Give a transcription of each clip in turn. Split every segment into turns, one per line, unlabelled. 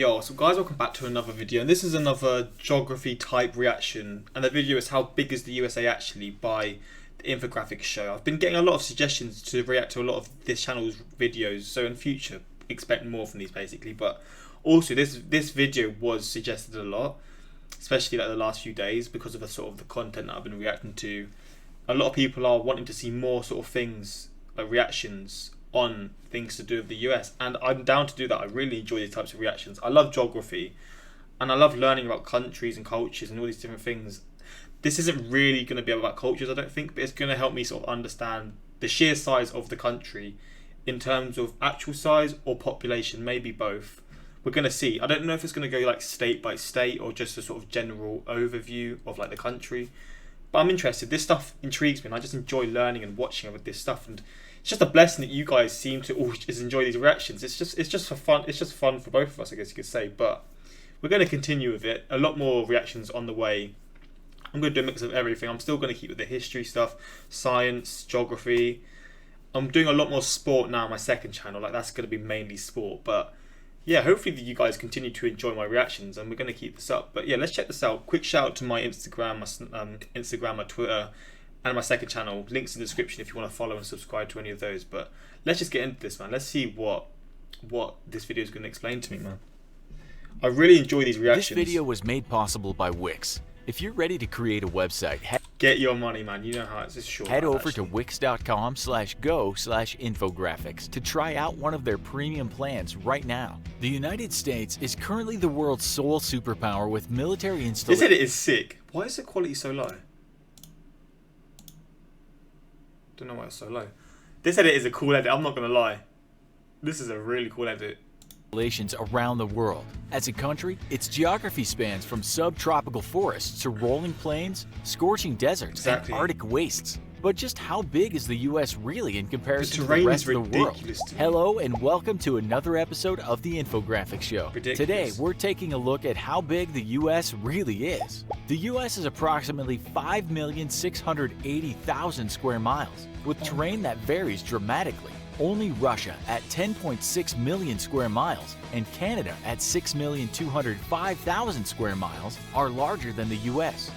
Yo, so guys, welcome back to another video, and this is another geography type reaction, and the video is how big is the USA actually by the infographic show. I've been getting a lot of suggestions to react to a lot of this channel's videos, so in future expect more from these basically. But also this video was suggested a lot, especially like the last few days, because of the sort of the content that I've been reacting to. A lot of people are wanting to see more sort of things like reactions on things to do with the US, and I'm down to do that. I really enjoy these types of reactions. I love geography and I love learning about countries and cultures and all these different things. This isn't really going to be about cultures, I don't think, but it's going to help me sort of understand the sheer size of the country in terms of actual size or population, maybe both. We're going to see. I don't know if it's going to go like state by state or just a sort of general overview of like the country, but I'm interested. This stuff intrigues me and I just enjoy learning and watching about this stuff, and it's just a blessing that you guys seem to all just enjoy these reactions. It's just for fun. It's just fun for both of us, I guess you could say. But we're going to continue with it. A lot more reactions on the way. I'm going to do a mix of everything. I'm still going to keep with the history stuff, science, geography. I'm doing a lot more sport now on my second channel. Like, that's going to be mainly sport. But yeah, hopefully you guys continue to enjoy my reactions, and we're going to keep this up. But yeah, let's check this out. Quick shout out to my Instagram, my Twitter, and my second channel. Links in the description if you want to follow and subscribe to any of those. But let's just get into this, man. Let's see what this video is going to explain to me, man. I really enjoy these reactions.
This video was made possible by Wix. If you're ready to create a website,
get your money, man. You know how it's short.
Head over to wix.com/go/infographics to try out one of their premium plans right now. The United States is currently the world's sole superpower with military installations.
This edit is sick. Why is the quality so low? Don't know why it's so low. This edit is a cool edit, I'm not gonna lie. This is a really cool edit.
Around the world. As a country, its geography spans from subtropical forests to rolling plains, scorching deserts, and Arctic wastes. But just how big is the US really in comparison to the rest of the world? Hello and welcome to another episode of the Infographic Show. Today we're taking a look at how big the US really is. The US is approximately 5,680,000 square miles, with terrain that varies dramatically. Only Russia at 10.6 million square miles and Canada at 6,205,000 square miles are larger than the US.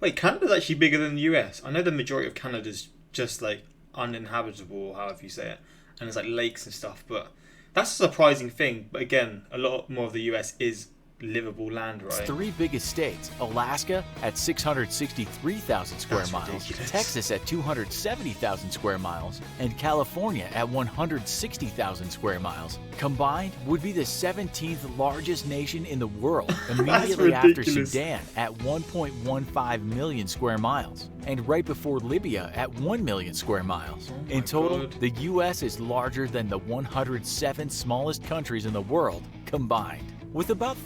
Wait, Canada's actually bigger than the US. I know the majority of Canada's just like uninhabitable, however you say it, and there's like lakes and stuff, but that's a surprising thing. But again, a lot more of the US is livable land, right?
Its three biggest states, Alaska at 663,000 square miles,
ridiculous.
Texas at 270,000 square miles, and California at 160,000 square miles, combined would be the 17th largest nation in the world, immediately after Sudan at 1.15 million square miles, and right before Libya at 1 million square miles. In total, the US is larger than the 107 smallest countries in the world combined. With about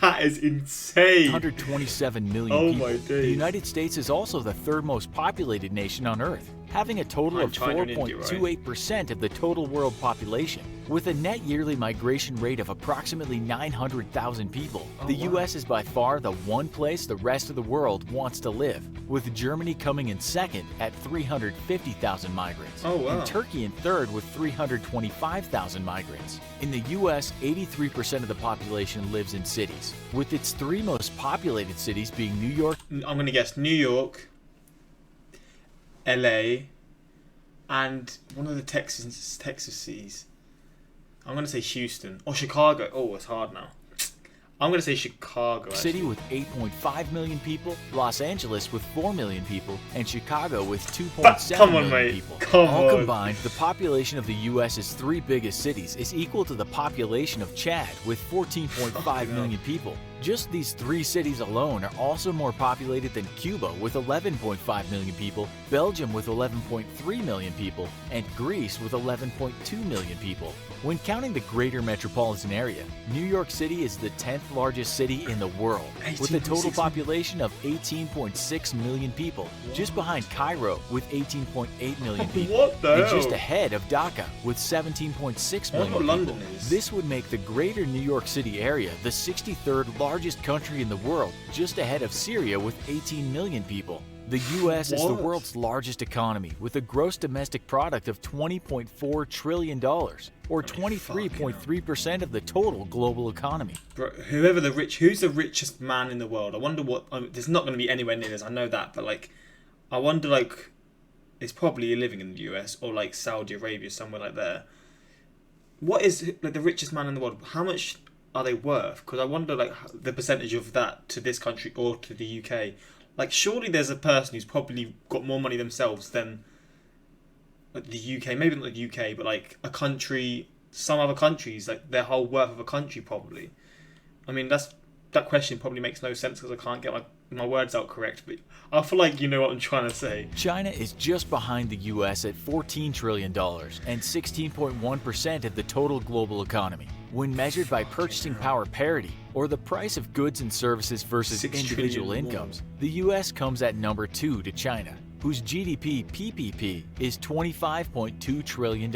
that is insane.
327 million people,
my days.
The United States is also the third most populated nation on Earth, having a total of 4.28% of the total world population. With a net yearly migration rate of approximately 900,000 people, the US is by far the one place the rest of the world wants to live, with Germany coming in second at 350,000 migrants, and Turkey in third with 325,000 migrants. In the US, 83% of the population lives in cities, with its three most populated cities being New York.
I'm going to guess New York, LA, and one of the Texas cities. I'm going to say Houston or Chicago. Oh, it's hard now. I'm going to say Chicago.
City with 8.5 million people, Los Angeles with 4 million people, and Chicago with 2.7 million people. All combined, the population of the US's three biggest cities is equal to the population of Chad with 14.5 million people. Just these three cities alone are also more populated than Cuba with 11.5 million people, Belgium with 11.3 million people, and Greece with 11.2 million people. When counting the greater metropolitan area, New York City is the 10th largest city in the world, with a total population of 18.6 million people, just behind Cairo with 18.8 million people, and just ahead of Dhaka with 17.6 million people. This would make the greater New York City area the 63rd largest country in the world, just ahead of Syria with 18 million people. The US is the
What?
world's largest economy with a gross domestic product of $20.4 trillion, or 23.3% of the total global economy.
Bro, who's the richest man in the world? I wonder what. There's not going to be anywhere near this. I know that, but like, I wonder like, it's probably living in the US or like Saudi Arabia, somewhere like there. What is like the richest man in the world? How much are they worth? Because I wonder like the percentage of that to this country or to the UK. Like, surely there's a person who's probably got more money themselves than like the UK. Maybe not the UK, but like a country, some other countries, like their whole worth of a country probably. I mean, that question probably makes no sense because I can't get my words out correct. But I feel like you know what I'm trying to say.
China is just behind the US at $14 trillion and 16.1% of the total global economy. When measured by purchasing power parity, or the price of goods and services versus
6
individual
trillion
incomes, the US comes at number 2 to China, whose GDP PPP is $25.2 trillion.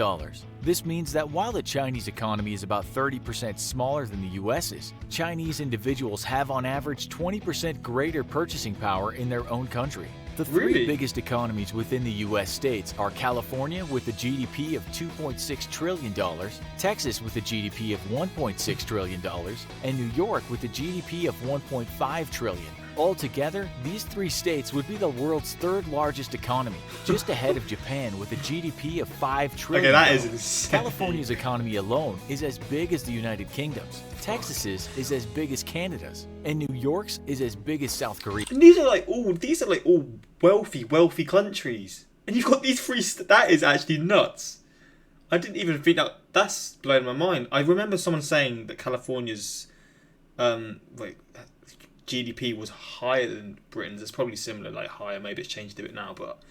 This means that while the Chinese economy is about 30% smaller than the US's, Chinese individuals have on average 20% greater purchasing power in their own country. The three
Really?
biggest economies within the U.S. states are California with a GDP of $2.6 trillion, Texas with a GDP of $1.6 trillion, and New York with a GDP of $1.5 trillion. Altogether, these three states would be the world's third largest economy, just ahead of Japan with a GDP of $5 trillion.
Okay, that is insane.
California's economy alone is as big as the United Kingdom's, Texas's is as big as Canada's, and New York's is as big as South Korea.
And these are like all wealthy countries, and you've got these three. That is actually nuts. I didn't even think that's blowing my mind. I remember someone saying that California's GDP was higher than Britain's. It's probably similar, like higher. Maybe it's changed a bit now, but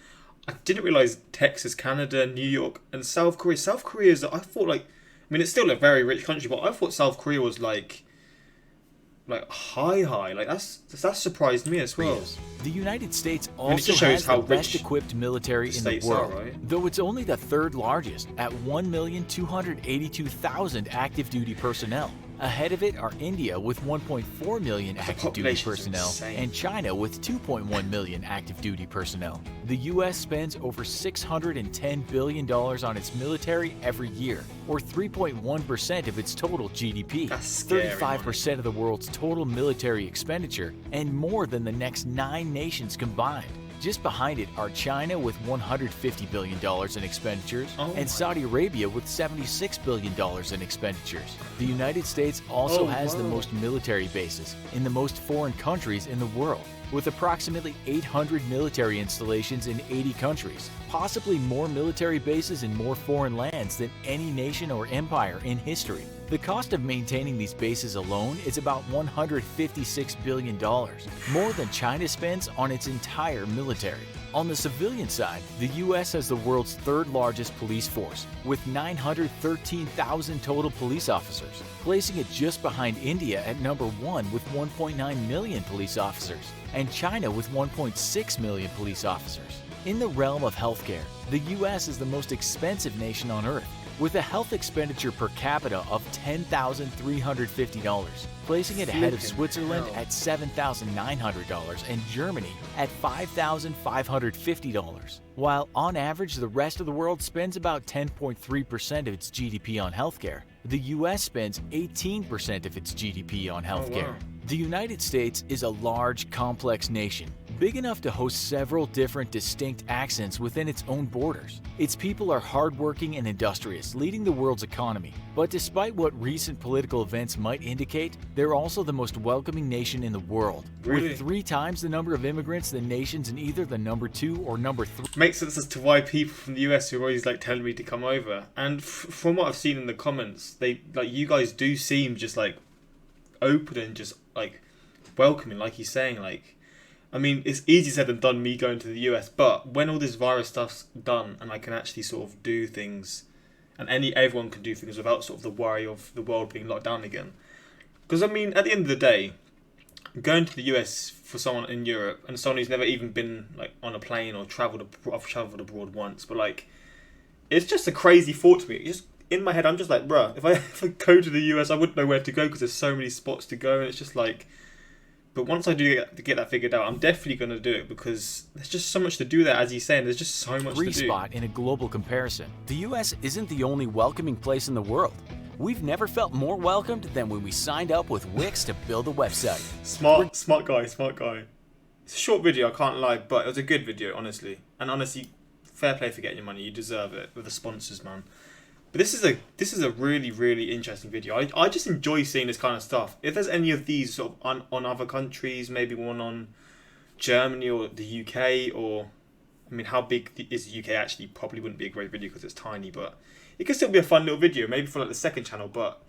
I didn't realize Texas, Canada, New York, and South Korea. South Korea is. I thought like. I mean, it's still a very rich country, but I thought South Korea was like high. Like that surprised me as well.
The United States
it
also
just shows
has
how
the best
rich
equipped military in the
states
world,
are, right?
though it's only the third largest at 1,282,000 active duty personnel. Ahead of it are India with 1.4 million active duty
population's
personnel
insane.
and China with 2.1 million active duty personnel. The US spends over $610 billion on its military every year, or 3.1% of its total GDP,
That's scary,
35% of the world's total military expenditure, and more than the next 9 nations combined. Just behind it are China with $150 billion in expenditures and Saudi Arabia with $76 billion in expenditures. The United States also has the most military bases in the most foreign countries in the world, with approximately 800 military installations in 80 countries, possibly more military bases in more foreign lands than any nation or empire in history. The cost of maintaining these bases alone is about $156 billion, more than China spends on its entire military. On the civilian side, the U.S. has the world's third largest police force, with 913,000 total police officers, placing it just behind India at number 1 with 1.9 million police officers, and China with 1.6 million police officers. In the realm of healthcare, the U.S. is the most expensive nation on Earth, with a health expenditure per capita of $10,350, placing it ahead of Switzerland at $7,900 and Germany at $5,550. While on average the rest of the world spends about 10.3% of its GDP on healthcare, the US spends 18% of its GDP on healthcare.
wow.
The United States is a large, complex nation, big enough to host several different distinct accents within its own borders. Its people are hardworking and industrious, leading the world's economy. But despite what recent political events might indicate, they're also the most welcoming nation in the world,
Really?
with 3 times the number of immigrants than nations in either the number 2 or number 3.
Makes sense as to why people from the US are always like telling me to come over. And from what I've seen in the comments, they like you guys do seem just like open and just like welcoming, like he's saying. Like, I mean, it's easy said than done me going to the US, but when all this virus stuff's done and I can actually sort of do things, and everyone can do things without sort of the worry of the world being locked down again. Because I mean, at the end of the day, going to the US for someone in Europe and someone who's never even been like on a plane or I've travelled abroad once, but like, it's just a crazy thought to me. Just in my head, I'm just like, bruh, if I go to the US, I wouldn't know where to go because there's so many spots to go, and it's just like, But once I do get that figured out, I'm definitely going to do it because there's just so much to do there. As he's saying, there's just so much to do.
Spot in a global comparison. The US isn't the only welcoming place in the world. We've never felt more welcomed than when we signed up with Wix to build a website.
Smart guy. It's a short video, I can't lie, but it was a good video, honestly. And honestly, fair play for getting your money. You deserve it with the sponsors, man. But this is a really, really interesting video. I just enjoy seeing this kind of stuff. If there's any of these sort of on other countries, maybe one on Germany or the UK, or I mean, how big is the UK actually? Probably wouldn't be a great video because it's tiny, but it could still be a fun little video, maybe for like the second channel. But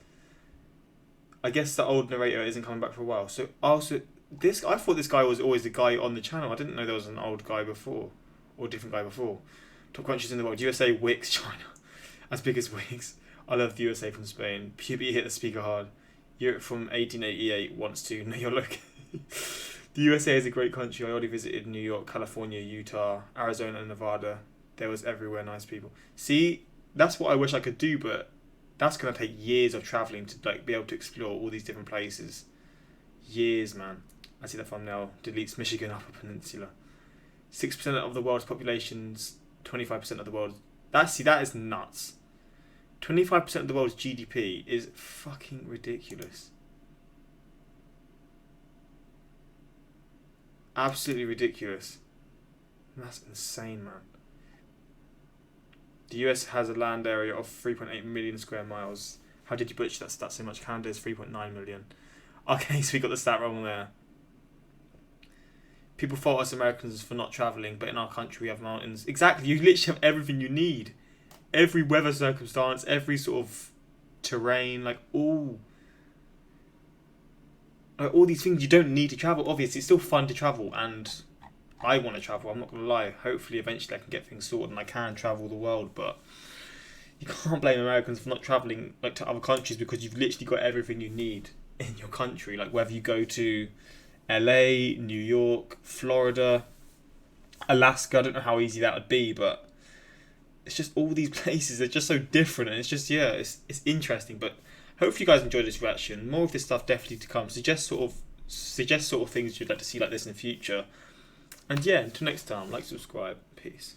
I guess the old narrator isn't coming back for a while. So I thought this guy was always the guy on the channel. I didn't know there was an old guy before or a different guy before. Top countries in the world: USA, Wix, China. As big as Wix. I love the USA from Spain. PB hit the speaker hard. Europe from 1888 wants to. No, you're looking. The USA is a great country. I already visited New York, California, Utah, Arizona, and Nevada. There was everywhere nice people. See, that's what I wish I could do, but that's going to take years of travelling to like be able to explore all these different places. Years, man. I see the thumbnail. Deletes Michigan Upper Peninsula. 6% of the world's population's 25% of the world. That is nuts. 25% of the world's GDP is fucking ridiculous. Absolutely ridiculous. That's insane, man. The US has a land area of 3.8 million square miles. How did you butcher that stat so much? Canada is 3.9 million. Okay, so we got the stat wrong there. People fault us Americans for not travelling, but in our country we have mountains. Exactly, you literally have everything you need. Every weather circumstance, every sort of terrain, like all these things you don't need to travel. Obviously, it's still fun to travel, and I want to travel. I'm not going to lie. Hopefully, eventually, I can get things sorted and I can travel the world. But you can't blame Americans for not traveling like to other countries because you've literally got everything you need in your country. Like whether you go to LA, New York, Florida, Alaska. I don't know how easy that would be, but it's just all these places. They're just so different, and it's just it's interesting. But hopefully, you guys enjoyed this reaction. More of this stuff definitely to come. Suggest sort of things you'd like to see like this in the future. And yeah, until next time, like, subscribe, peace.